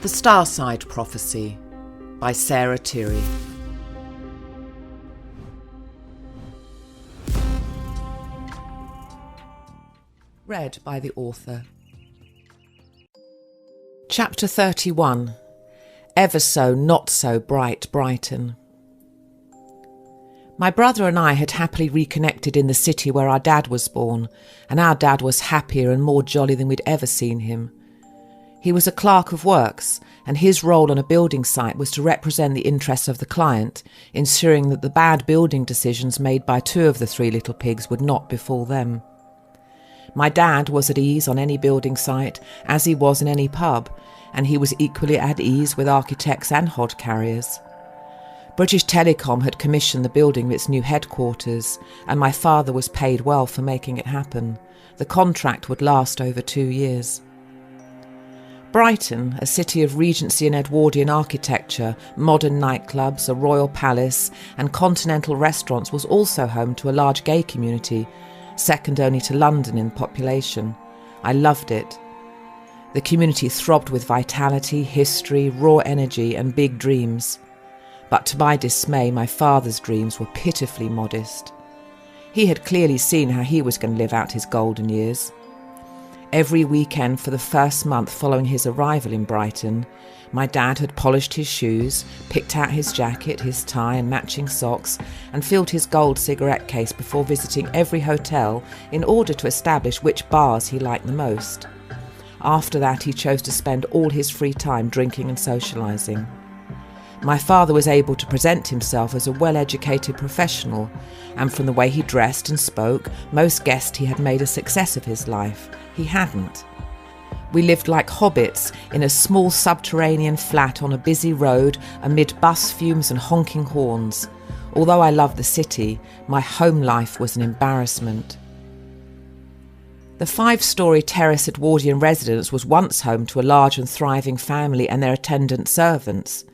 The Starside Prophecy by Tirri. Read by the author. Chapter 31. Ever so not so bright Brighton. My brother and I had happily reconnected in the city where our dad was born, and our dad was happier and more jolly than we'd ever seen him. He was a clerk of works, and his role on a building site was to represent the interests of the client, ensuring that the bad building decisions made by two of the three little pigs would not befall them. My dad was at ease on any building site, as he was in any pub, and he was equally at ease with architects and hod carriers. British Telecom had commissioned the building of its new headquarters, and my father was paid well for making it happen. The contract would last over 2 years. Brighton, a city of Regency and Edwardian architecture, modern nightclubs, a royal palace and continental restaurants, was also home to a large gay community, second only to London in population. I loved it. The community throbbed with vitality, history, raw energy and big dreams. But to my dismay, my father's dreams were pitifully modest. He had clearly seen how he was going to live out his golden years. Every weekend for the first month following his arrival in Brighton, my dad had polished his shoes, picked out his jacket, his tie and matching socks, and filled his gold cigarette case before visiting every hotel in order to establish which bars he liked the most. After that, he chose to spend all his free time drinking and socialising. My father was able to present himself as a well-educated professional, and from the way he dressed and spoke, most guessed he had made a success of his life. He hadn't. We lived like hobbits in a small subterranean flat on a busy road amid bus fumes and honking horns. Although I loved the city, my home life was an embarrassment. The 5-storey terrace Edwardian residence was once home to a large and thriving family and their attendant servants.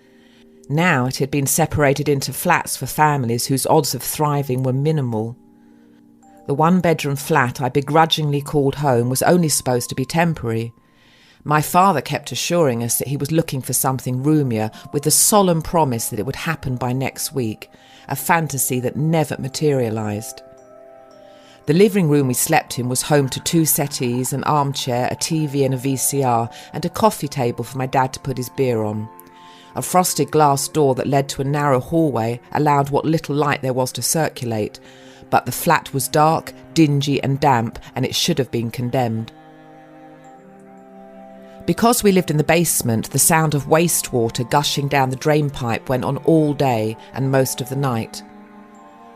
Now it had been separated into flats for families whose odds of thriving were minimal. The one-bedroom flat I begrudgingly called home was only supposed to be temporary. My father kept assuring us that he was looking for something roomier, with the solemn promise that it would happen by next week, a fantasy that never materialised. The living room we slept in was home to 2 settees, an armchair, a TV and a VCR, and a coffee table for my dad to put his beer on. A frosted glass door that led to a narrow hallway allowed what little light there was to circulate, but the flat was dark, dingy and damp, and it should have been condemned. Because we lived in the basement, the sound of wastewater gushing down the drain pipe went on all day and most of the night.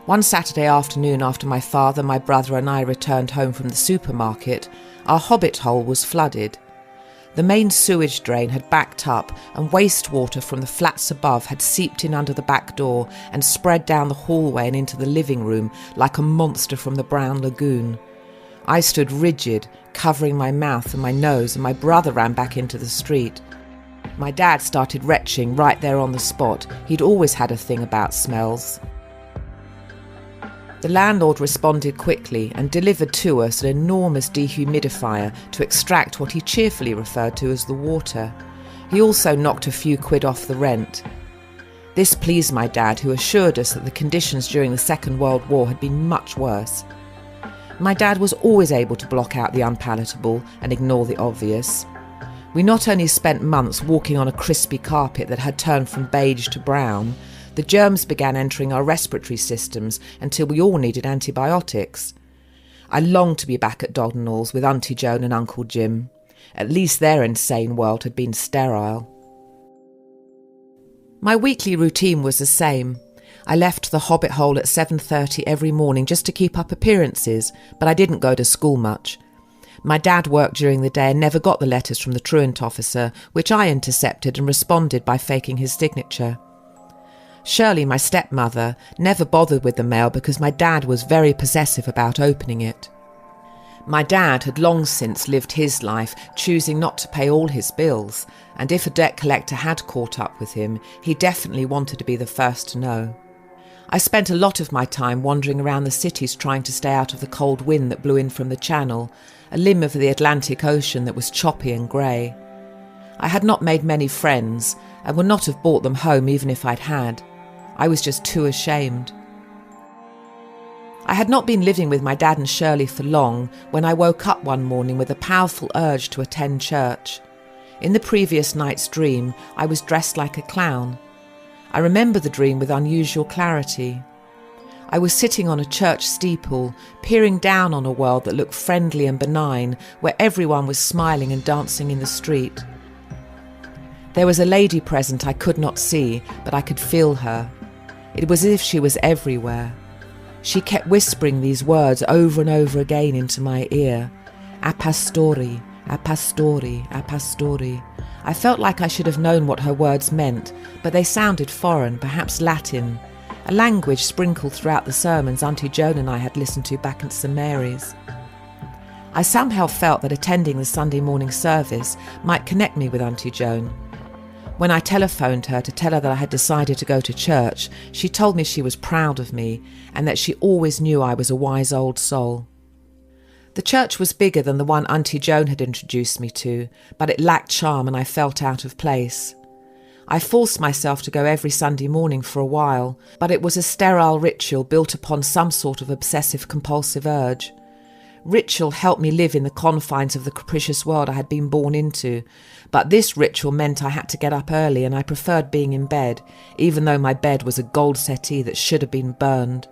One Saturday afternoon, after my father, my brother and I returned home from the supermarket, our hobbit hole was flooded. The main sewage drain had backed up, and wastewater from the flats above had seeped in under the back door and spread down the hallway and into the living room like a monster from the Brown Lagoon. I stood rigid, covering my mouth and my nose, and my brother ran back into the street. My dad started retching right there on the spot. He'd always had a thing about smells. The landlord responded quickly and delivered to us an enormous dehumidifier to extract what he cheerfully referred to as the water. He also knocked a few quid off the rent. This pleased my dad, who assured us that the conditions during the Second World War had been much worse. My dad was always able to block out the unpalatable and ignore the obvious. We not only spent months walking on a crispy carpet that had turned from beige to brown, the germs began entering our respiratory systems until we all needed antibiotics. I longed to be back at Doddenall's with Auntie Joan and Uncle Jim. At least their insane world had been sterile. My weekly routine was the same. I left the hobbit hole at 7:30 every morning just to keep up appearances, but I didn't go to school much. My dad worked during the day and never got the letters from the truant officer, which I intercepted and responded by faking his signature. Shirley, my stepmother, never bothered with the mail because my dad was very possessive about opening it. My dad had long since lived his life, choosing not to pay all his bills, and if a debt collector had caught up with him, he definitely wanted to be the first to know. I spent a lot of my time wandering around the cities trying to stay out of the cold wind that blew in from the Channel, a limb of the Atlantic Ocean that was choppy and grey. I had not made many friends and would not have brought them home even if I'd had. I was just too ashamed. I had not been living with my dad and Shirley for long when I woke up one morning with a powerful urge to attend church. In the previous night's dream, I was dressed like a clown. I remember the dream with unusual clarity. I was sitting on a church steeple, peering down on a world that looked friendly and benign, where everyone was smiling and dancing in the street. There was a lady present I could not see, but I could feel her. It was as if she was everywhere. She kept whispering these words over and over again into my ear. A pastori, a pastori, a pastori. I felt like I should have known what her words meant, but they sounded foreign, perhaps Latin, a language sprinkled throughout the sermons Auntie Joan and I had listened to back at St Mary's. I somehow felt that attending the Sunday morning service might connect me with Auntie Joan. When I telephoned her to tell her that I had decided to go to church, she told me she was proud of me and that she always knew I was a wise old soul. The church was bigger than the one Auntie Joan had introduced me to, but it lacked charm and I felt out of place. I forced myself to go every Sunday morning for a while, but it was a sterile ritual built upon some sort of obsessive-compulsive urge. Ritual helped me live in the confines of the capricious world I had been born into, but this ritual meant I had to get up early and I preferred being in bed, even though my bed was a gold settee that should have been burned.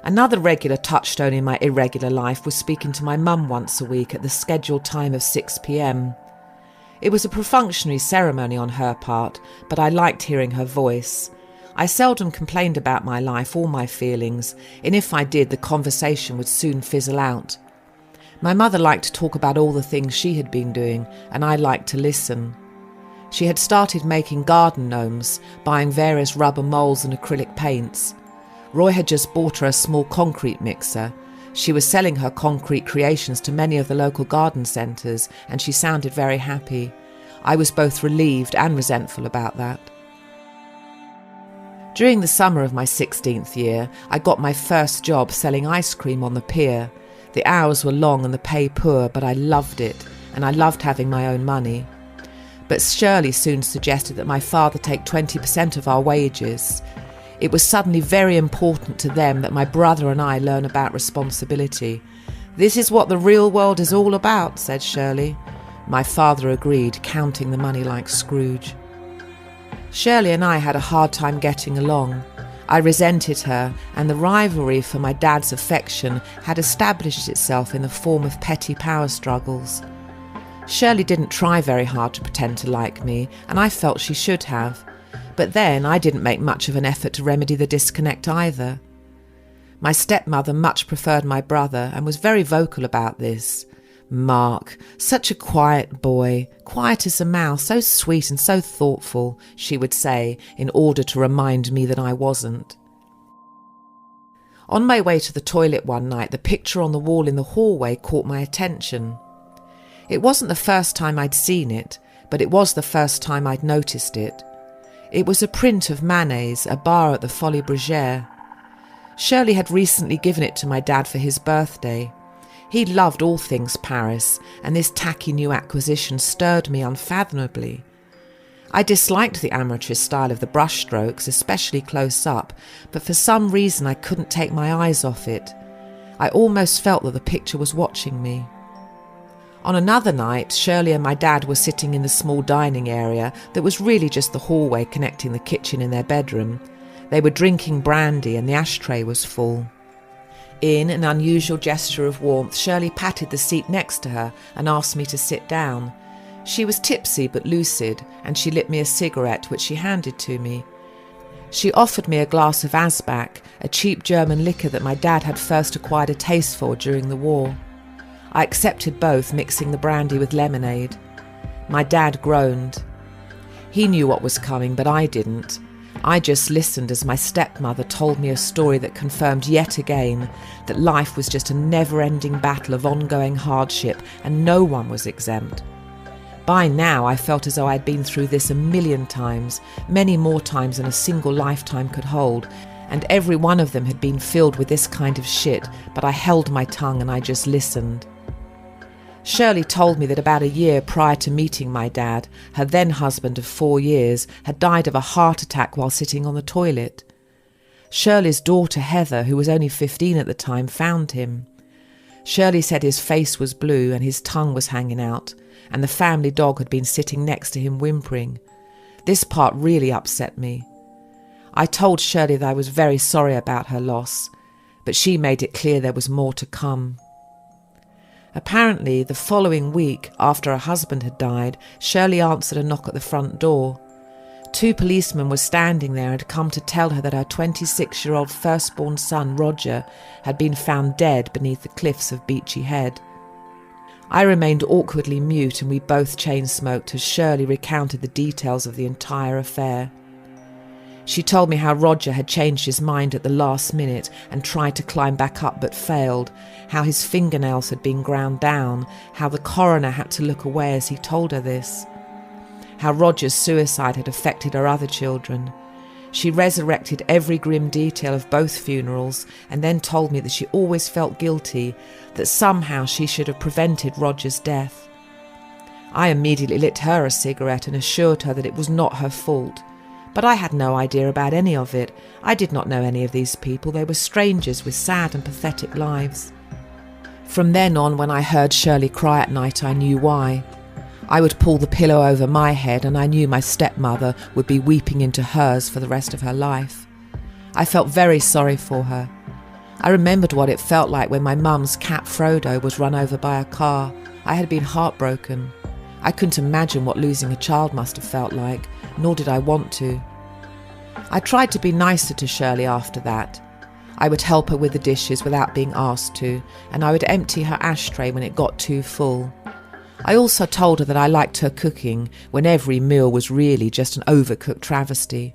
Another regular touchstone in my irregular life was speaking to my mum once a week at the scheduled time of 6 p.m. It was a perfunctory ceremony on her part, but I liked hearing her voice. I seldom complained about my life or my feelings, and if I did, the conversation would soon fizzle out. My mother liked to talk about all the things she had been doing, and I liked to listen. She had started making garden gnomes, buying various rubber moulds and acrylic paints. Roy had just bought her a small concrete mixer. She was selling her concrete creations to many of the local garden centres, and she sounded very happy. I was both relieved and resentful about that. During the summer of my 16th year, I got my first job selling ice cream on the pier. The hours were long and the pay poor, but I loved it, and I loved having my own money. But Shirley soon suggested that my father take 20% of our wages. It was suddenly very important to them that my brother and I learn about responsibility. "This is what the real world is all about," said Shirley. My father agreed, counting the money like Scrooge. Shirley and I had a hard time getting along. I resented her, and the rivalry for my dad's affection had established itself in the form of petty power struggles. Shirley didn't try very hard to pretend to like me, and I felt she should have. But then I didn't make much of an effort to remedy the disconnect either. My stepmother much preferred my brother and was very vocal about this. "Mark, such a quiet boy, quiet as a mouse, so sweet and so thoughtful," she would say, in order to remind me that I wasn't. On my way to the toilet one night, the picture on the wall in the hallway caught my attention. It wasn't the first time I'd seen it, but it was the first time I'd noticed it. It was a print of Manet's A Bar at the Folies Bergère. Shirley had recently given it to my dad for his birthday. He loved all things Paris, and this tacky new acquisition stirred me unfathomably. I disliked the amateurish style of the brushstrokes, especially close up, but for some reason I couldn't take my eyes off it. I almost felt that the picture was watching me. On another night, Shirley and my dad were sitting in the small dining area that was really just the hallway connecting the kitchen and their bedroom. They were drinking brandy and the ashtray was full. In an unusual gesture of warmth, Shirley patted the seat next to her and asked me to sit down. She was tipsy but lucid, and she lit me a cigarette, which she handed to me. She offered me a glass of Asbach, a cheap German liquor that my dad had first acquired a taste for during the war. I accepted both, mixing the brandy with lemonade. My dad groaned. He knew what was coming, but I didn't. I just listened as my stepmother told me a story that confirmed yet again that life was just a never-ending battle of ongoing hardship and no one was exempt. By now I felt as though I'd been through this a million times, many more times than a single lifetime could hold, and every one of them had been filled with this kind of shit, but I held my tongue and I just listened. Shirley told me that about a year prior to meeting my dad, her then husband of 4 years had died of a heart attack while sitting on the toilet. Shirley's daughter Heather, who was only 15 at the time, found him. Shirley said his face was blue and his tongue was hanging out, and the family dog had been sitting next to him whimpering. This part really upset me. I told Shirley that I was very sorry about her loss, but she made it clear there was more to come. Apparently, the following week, after her husband had died, Shirley answered a knock at the front door. 2 policemen were standing there and had come to tell her that her 26-year-old firstborn son, Roger, had been found dead beneath the cliffs of Beachy Head. I remained awkwardly mute and we both chain-smoked as Shirley recounted the details of the entire affair. She told me how Roger had changed his mind at the last minute and tried to climb back up but failed, how his fingernails had been ground down, how the coroner had to look away as he told her this, how Roger's suicide had affected her other children. She resurrected every grim detail of both funerals and then told me that she always felt guilty, that somehow she should have prevented Roger's death. I immediately lit her a cigarette and assured her that it was not her fault. But I had no idea about any of it. I did not know any of these people. They were strangers with sad and pathetic lives. From then on, when I heard Shirley cry at night, I knew why. I would pull the pillow over my head and I knew my stepmother would be weeping into hers for the rest of her life. I felt very sorry for her. I remembered what it felt like when my mum's cat Frodo was run over by a car. I had been heartbroken. I couldn't imagine what losing a child must have felt like, nor did I want to. I tried to be nicer to Shirley after that. I would help her with the dishes without being asked to, and I would empty her ashtray when it got too full. I also told her that I liked her cooking, when every meal was really just an overcooked travesty.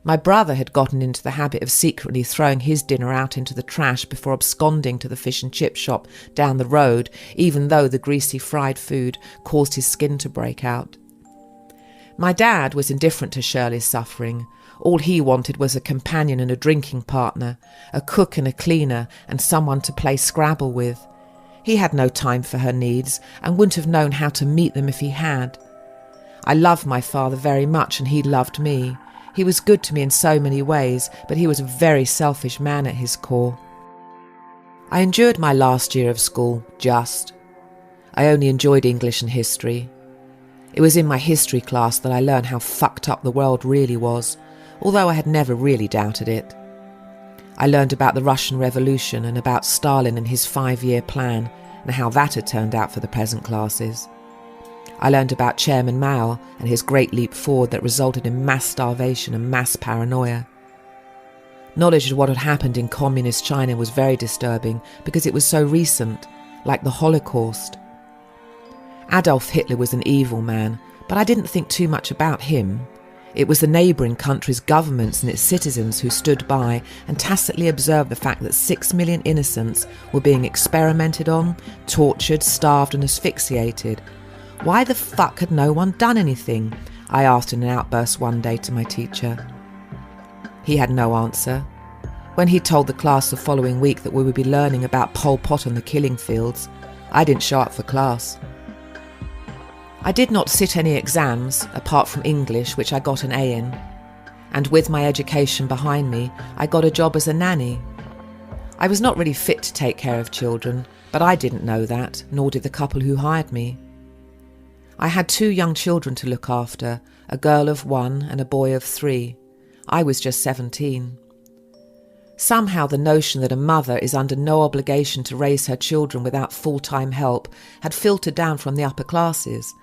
My brother had gotten into the habit of secretly throwing his dinner out into the trash before absconding to the fish and chip shop down the road, even though the greasy fried food caused his skin to break out. My dad was indifferent to Shirley's suffering. All he wanted was a companion and a drinking partner, a cook and a cleaner, and someone to play Scrabble with. He had no time for her needs and wouldn't have known how to meet them if he had. I loved my father very much and he loved me. He was good to me in so many ways, but he was a very selfish man at his core. I endured my last year of school, just. I only enjoyed English and history. It was in my history class that I learned how fucked up the world really was, although I had never really doubted it. I learned about the Russian Revolution and about Stalin and his 5-year plan and how that had turned out for the peasant classes. I learned about Chairman Mao and his great leap forward that resulted in mass starvation and mass paranoia. Knowledge of what had happened in communist China was very disturbing because it was so recent, like the Holocaust. Adolf Hitler was an evil man, but I didn't think too much about him. It was the neighbouring country's governments and its citizens who stood by and tacitly observed the fact that 6 million innocents were being experimented on, tortured, starved and asphyxiated. Why the fuck had no one done anything? I asked in an outburst one day to my teacher. He had no answer. When he told the class the following week that we would be learning about Pol Pot on the killing fields, I didn't show up for class. I did not sit any exams, apart from English, which I got an A in. And with my education behind me, I got a job as a nanny. I was not really fit to take care of children, but I didn't know that, nor did the couple who hired me. I had 2 young children to look after, a girl of 1 and a boy of 3. I was just 17. Somehow the notion that a mother is under no obligation to raise her children without full-time help had filtered down from the upper classes,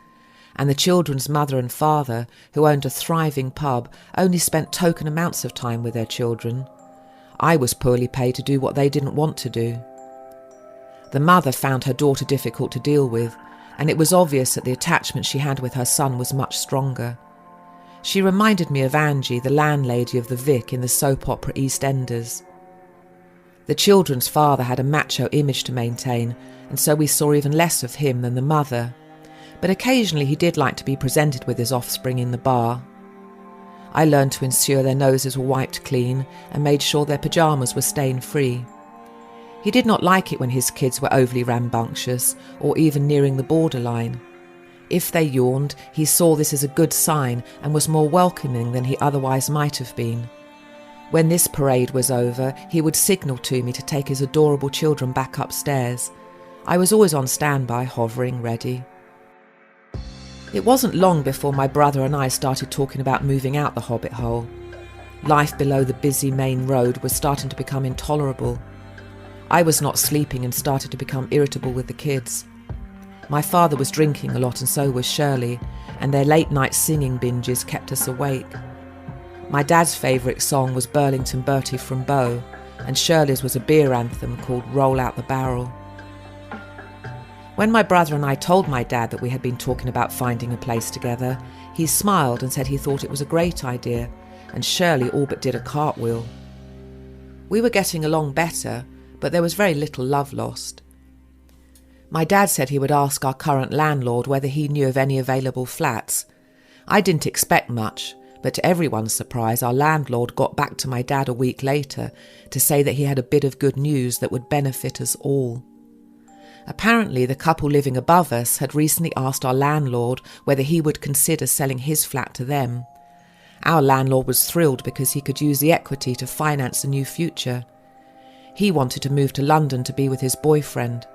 and the children's mother and father, who owned a thriving pub, only spent token amounts of time with their children. I was poorly paid to do what they didn't want to do. The mother found her daughter difficult to deal with, and it was obvious that the attachment she had with her son was much stronger. She reminded me of Angie, the landlady of the Vic in the soap opera EastEnders. The children's father had a macho image to maintain, and so we saw even less of him than the mother. But occasionally he did like to be presented with his offspring in the bar. I learned to ensure their noses were wiped clean and made sure their pyjamas were stain-free. He did not like it when his kids were overly rambunctious or even nearing the borderline. If they yawned, he saw this as a good sign and was more welcoming than he otherwise might have been. When this parade was over, he would signal to me to take his adorable children back upstairs. I was always on standby, hovering, ready. It wasn't long before my brother and I started talking about moving out the Hobbit hole. Life below the busy main road was starting to become intolerable. I was not sleeping and started to become irritable with the kids. My father was drinking a lot and so was Shirley, and their late-night singing binges kept us awake. My dad's favourite song was Burlington Bertie from Bow, and Shirley's was a beer anthem called Roll Out the Barrel. When my brother and I told my dad that we had been talking about finding a place together, he smiled and said he thought it was a great idea, and Shirley all but did a cartwheel. We were getting along better, but there was very little love lost. My dad said he would ask our current landlord whether he knew of any available flats. I didn't expect much, but to everyone's surprise, our landlord got back to my dad a week later to say that he had a bit of good news that would benefit us all. Apparently, the couple living above us had recently asked our landlord whether he would consider selling his flat to them. Our landlord was thrilled because he could use the equity to finance a new future. He wanted to move to London to be with his boyfriend.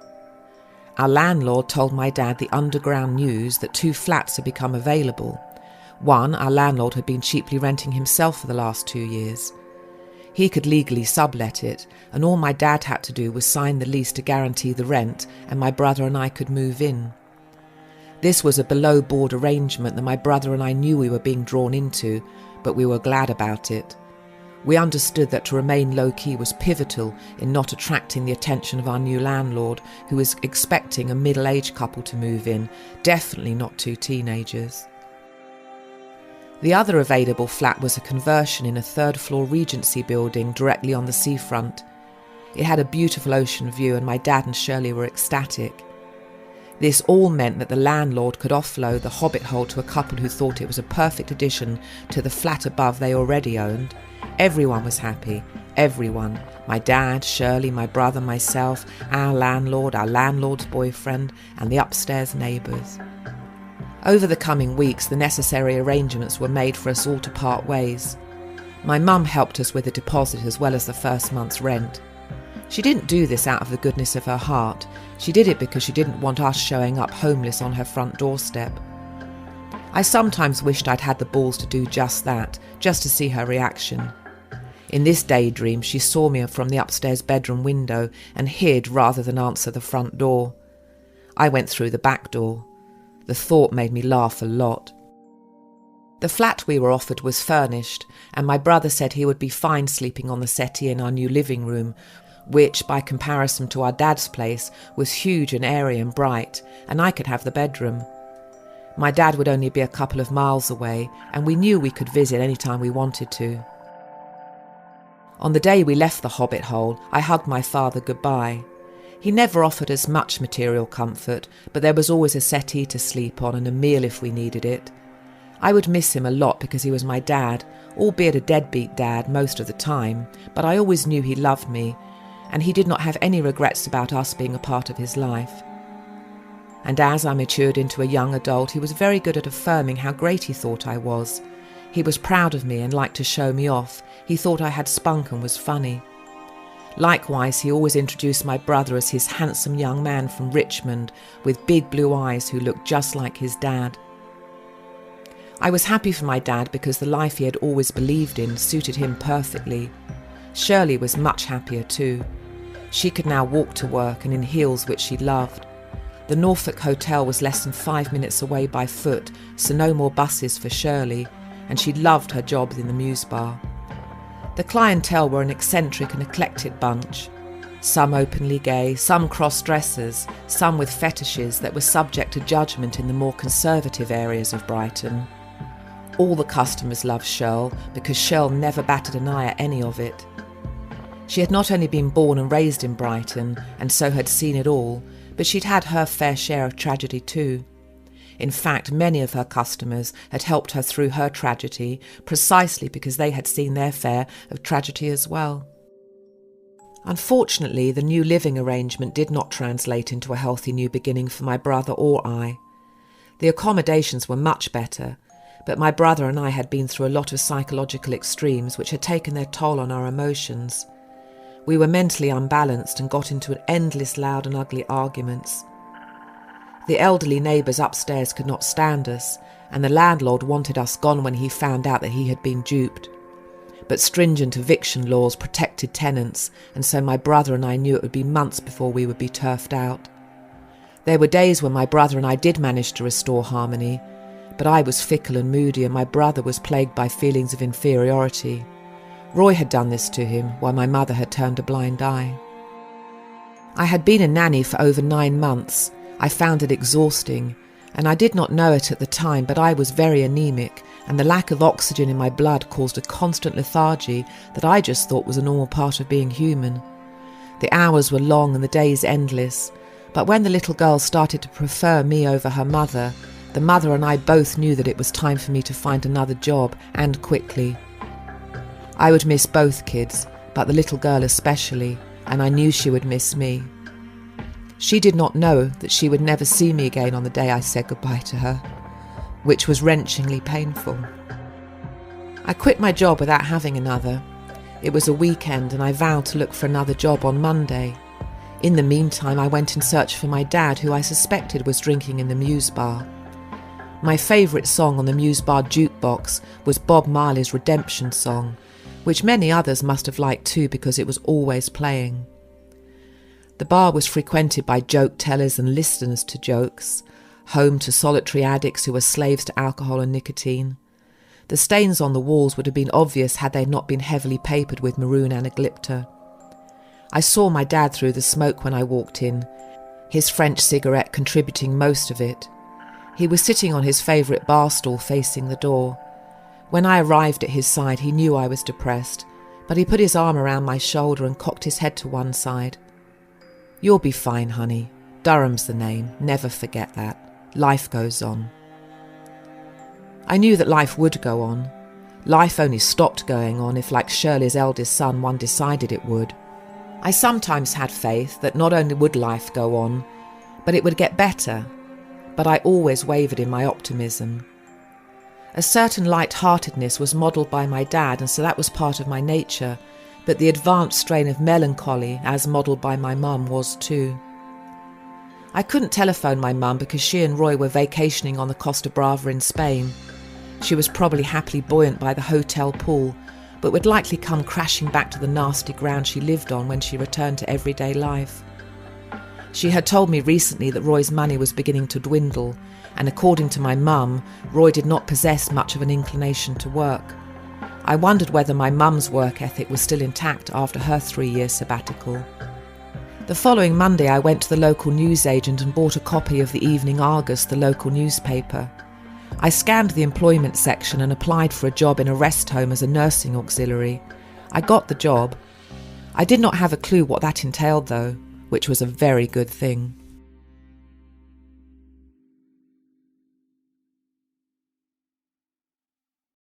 Our landlord told my dad the underground news that 2 flats had become available. One, our landlord had been cheaply renting himself for the last 2 years. He could legally sublet it, and all my dad had to do was sign the lease to guarantee the rent, and my brother and I could move in. This was a below-board arrangement that my brother and I knew we were being drawn into, but we were glad about it. We understood that to remain low-key was pivotal in not attracting the attention of our new landlord, who was expecting a middle-aged couple to move in, definitely not 2 teenagers. The other available flat was a conversion in a 3rd-floor Regency building directly on the seafront. It had a beautiful ocean view and my dad and Shirley were ecstatic. This all meant that the landlord could offload the Hobbit hole to a couple who thought it was a perfect addition to the flat above they already owned. Everyone was happy. Everyone. My dad, Shirley, my brother, myself, our landlord's boyfriend, and the upstairs neighbours. Over the coming weeks, the necessary arrangements were made for us all to part ways. My mum helped us with a deposit as well as the first month's rent. She didn't do this out of the goodness of her heart. She did it because she didn't want us showing up homeless on her front doorstep. I sometimes wished I'd had the balls to do just that, just to see her reaction. In this daydream, she saw me from the upstairs bedroom window and hid rather than answer the front door. I went through the back door. The thought made me laugh a lot. The flat we were offered was furnished, and my brother said he would be fine sleeping on the settee in our new living room, which, by comparison to our dad's place, was huge and airy and bright, and I could have the bedroom. My dad would only be a couple of miles away, and we knew we could visit any time we wanted to. On the day we left the Hobbit hole, I hugged my father goodbye. He never offered us much material comfort, but there was always a settee to sleep on and a meal if we needed it. I would miss him a lot because he was my dad, albeit a deadbeat dad most of the time, but I always knew he loved me, and he did not have any regrets about us being a part of his life. And as I matured into a young adult, he was very good at affirming how great he thought I was. He was proud of me and liked to show me off. He thought I had spunk and was funny. Likewise, he always introduced my brother as his handsome young man from Richmond with big blue eyes who looked just like his dad. I was happy for my dad because the life he had always believed in suited him perfectly. Shirley was much happier too. She could now walk to work and in heels which she loved. The Norfolk Hotel was less than 5 minutes away by foot, so no more buses for Shirley, and she loved her job in the Muse Bar. The clientele were an eccentric and eclectic bunch. Some openly gay, some cross-dressers, some with fetishes that were subject to judgment in the more conservative areas of Brighton. All the customers loved Shirl because Shirl never batted an eye at any of it. She had not only been born and raised in Brighton, and so had seen it all, but she'd had her fair share of tragedy too. In fact, many of her customers had helped her through her tragedy precisely because they had seen their fare of tragedy as well. Unfortunately, the new living arrangement did not translate into a healthy new beginning for my brother or I. The accommodations were much better, but my brother and I had been through a lot of psychological extremes which had taken their toll on our emotions. We were mentally unbalanced and got into endless loud and ugly arguments. The elderly neighbours upstairs could not stand us, and the landlord wanted us gone when he found out that he had been duped. But stringent eviction laws protected tenants, and so my brother and I knew it would be months before we would be turfed out. There were days when my brother and I did manage to restore harmony, but I was fickle and moody, and my brother was plagued by feelings of inferiority. Roy had done this to him, while my mother had turned a blind eye. I had been a nanny for over 9 months. I found it exhausting, and I did not know it at the time, but I was very anemic, and the lack of oxygen in my blood caused a constant lethargy that I just thought was a normal part of being human. The hours were long and the days endless, but when the little girl started to prefer me over her mother, the mother and I both knew that it was time for me to find another job, and quickly. I would miss both kids, but the little girl especially, and I knew she would miss me. She did not know that she would never see me again on the day I said goodbye to her, which was wrenchingly painful. I quit my job without having another. It was a weekend and I vowed to look for another job on Monday. In the meantime, I went in search for my dad, who I suspected was drinking in the Muse bar. My favourite song on the Muse bar jukebox was Bob Marley's Redemption Song, which many others must have liked too because it was always playing. The bar was frequented by joke tellers and listeners to jokes, home to solitary addicts who were slaves to alcohol and nicotine. The stains on the walls would have been obvious had they not been heavily papered with maroon anaglypta. I saw my dad through the smoke when I walked in, his French cigarette contributing most of it. He was sitting on his favourite bar stool facing the door. When I arrived at his side, he knew I was depressed, but he put his arm around my shoulder and cocked his head to one side. "You'll be fine, honey. Durham's the name. Never forget that. Life goes on." I knew that life would go on. Life only stopped going on if, like Shirley's eldest son, one decided it would. I sometimes had faith that not only would life go on, but it would get better, but I always wavered in my optimism. A certain light-heartedness was modelled by my dad, and so that was part of my nature, but the advanced strain of melancholy, as modelled by my mum, was too. I couldn't telephone my mum because she and Roy were vacationing on the Costa Brava in Spain. She was probably happily buoyant by the hotel pool, but would likely come crashing back to the nasty ground she lived on when she returned to everyday life. She had told me recently that Roy's money was beginning to dwindle, and according to my mum, Roy did not possess much of an inclination to work. I wondered whether my mum's work ethic was still intact after her 3-year sabbatical. The following Monday I went to the local newsagent and bought a copy of the Evening Argus, the local newspaper. I scanned the employment section and applied for a job in a rest home as a nursing auxiliary. I got the job. I did not have a clue what that entailed though, which was a very good thing.